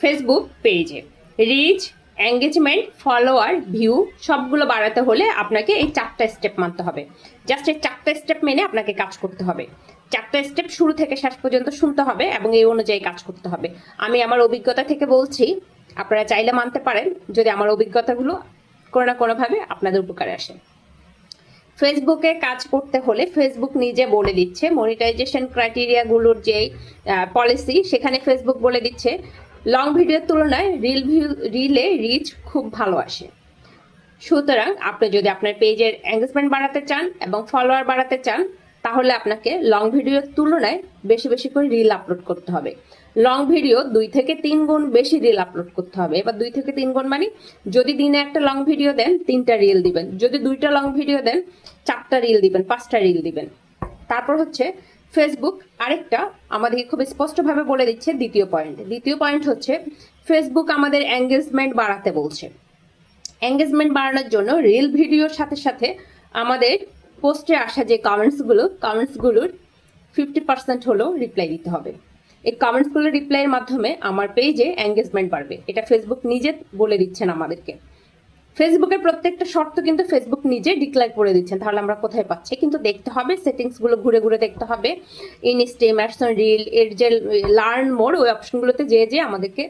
Facebook পেজে rich, engagement, follower, view সবগুলো বাড়াতে হলে আপনাকে এই 4টা স্টেপ মানতে হবে। জাস্ট এই 4টা স্টেপ মেনে আপনাকে কাজ করতে হবে। 4টা স্টেপ শুরু থেকে শেষ পর্যন্ত শুনতে হবে এবং এই অনুযায়ী কাজ করতে হবে। আমি আমার অভিজ্ঞতা থেকে বলছি, আপনারা চাইলে মানতে পারেন যদি আমার অভিজ্ঞতাগুলো কোনো না কোনোভাবে আপনাদের উপকারে আসে। ফেসবুকে কাজ করতে হলে ফেসবুক নিজে বলে দিচ্ছে মনিটাইজেশন ক্রাইটেরিয়াগুলোর যে পলিসি, সেখানে ফেসবুক বলে দিচ্ছে লং ভিডিওর তুলনায় রিলে রিচ খুব ভালো আসে। সুতরাং আপনি যদি আপনার পেজের এঙ্গেজমেন্ট বাড়াতে চান এবং ফলোয়ার বাড়াতে চান, তাহলে আপনাকে লং ভিডিওর তুলনায় বেশি বেশি করে রিল আপলোড করতে হবে। লং ভিডিও 2 থেকে 3 গুণ বেশি রিল আপলোড করতে হবে। এবার 2 থেকে 3 গুণ মানে যদি দিনে একটা লং ভিডিও দেন 3টা রিল দিবেন, যদি 2টা লং ভিডিও দেন 4টা রিল দিবেন, 5টা রিল দিবেন। তারপর হচ্ছে ফেসবুক আরেকটা আমাদেরকে খুব স্পষ্টভাবে বলে দিচ্ছে দ্বিতীয় পয়েন্ট হচ্ছে ফেসবুক আমাদের এঙ্গেজমেন্ট বাড়াতে বলছে। এঙ্গেজমেন্ট বাড়ানোর জন্য রিল ভিডিওর সাথে সাথে আমাদের পোস্টে আসা যে কমেন্টসগুলোর 50% হলেও রিপ্লাই দিতে হবে। এই কমেন্টসগুলো রিপ্লাইয়ের মাধ্যমে আমার পেজে এঙ্গেজমেন্ট বাড়বে। এটা ফেসবুক নিজে বলে দিচ্ছেন আমাদেরকে। ফেসবুকের প্রত্যেকটা শর্ত কিন্তু ফেসবুক নিজে ডিক্লেয়ার করে দিচ্ছেন, তাহলে আমরা কোথায় পাচ্ছি? কিন্তু দেখতে হবে সেটিংসগুলো ঘুরে ঘুরে দেখতে হবে। ইনস্টেম, অ্যাডসন, রিল এর যে লার্ন মোর ওই অপশনগুলোতে যে আমাদেরকে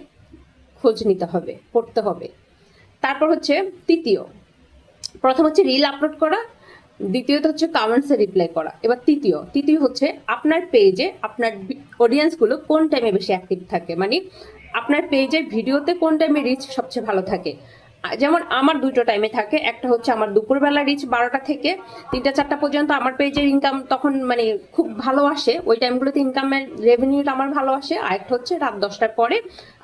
খোঁজ নিতে হবে, পড়তে হবে। তারপর হচ্ছে প্রথম হচ্ছে রিল আপলোড করা, দ্বিতীয়ত হচ্ছে কমেন্টসে রিপ্লাই করা। এবার তৃতীয় হচ্ছে আপনার পেজে আপনার অডিয়েন্সগুলো কোন টাইমে বেশি অ্যাক্টিভ থাকে, মানে আপনার পেজের ভিডিওতে কোন টাইমে রিচ সবচেয়ে ভালো থাকে। যেমন আমার 2টো টাইমে থাকে, একটা হচ্ছে আমার দুপুরবেলা রিচ 12টা থেকে 3টা-4টা পর্যন্ত আমার পেজের ইনকাম তখন মানে খুব ভালো আসে, ওই টাইমগুলোতে ইনকামের রেভিনিউটা আমার ভালো আসে। আর একটা হচ্ছে রাত 10টার পরে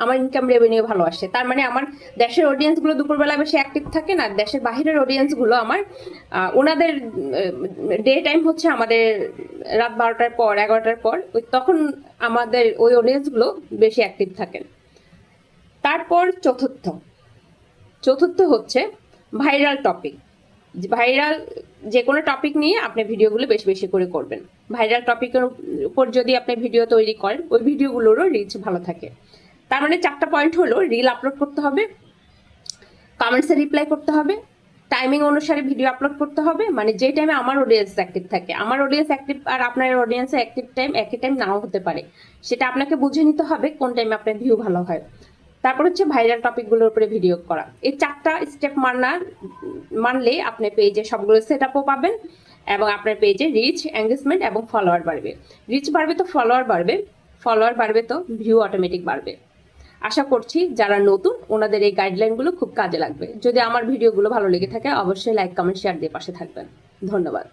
আমার ইনকাম রেভিনিউ ভালো আসে। তার মানে আমার দেশের অডিয়েন্সগুলো দুপুরবেলা বেশি অ্যাক্টিভ থাকে না, দেশের বাহিরের অডিয়েন্সগুলো আমার ওনাদের ডে টাইম হচ্ছে আমাদের রাত 12টার পর 11টার পর, তখন আমাদের ওই অডিয়েন্সগুলো বেশি অ্যাক্টিভ থাকেন। তারপর চতুর্থ হচ্ছে ভাইরাল টপিক। ভাইরাল যে কোনো টপিক নিয়ে আপনি ভিডিওগুলো বেশি বেশি করে করবেন। ভাইরাল টপিকের উপর যদি আপনি ভিডিও তৈরি করেন, ওই ভিডিওগুলোরও রিচ ভালো থাকে। তার মানে 4টা পয়েন্ট হলো রিল আপলোড করতে হবে, কমেন্টসে রিপ্লাই করতে হবে, টাইমিং অনুসারে ভিডিও আপলোড করতে হবে, মানে যে টাইমে আমার অডিয়েন্স অ্যাক্টিভ থাকে। আমার অডিয়েন্স অ্যাক্টিভ আর আপনার অডিয়েন্সের অ্যাক্টিভ টাইম একই টাইম নাও হতে পারে, সেটা আপনাকে বুঝে নিতে হবে কোন টাইমে আপনার ভিউ ভালো হয়। তারপর হচ্ছে ভাইরাল টপিকগুলোর উপরে ভিডিও করা। এই 4টা স্টেপ মানলে আপনি পেজে সবগুলো সেট আপও পাবেন এবং আপনার পেজে রিচ, এঙ্গেজমেন্ট এবং ফলোয়ার বাড়বে। রিচ বাড়বে তো ফলোয়ার বাড়বে তো ভিউ অটোমেটিক বাড়বে। আশা করছি যারা নতুন ওনাদের এই গাইডলাইনগুলো খুব কাজে লাগবে। যদি আমার ভিডিওগুলো ভালো লেগে থাকে অবশ্যই লাইক, কমেন্ট, শেয়ার দিয়ে পাশে থাকবেন। ধন্যবাদ।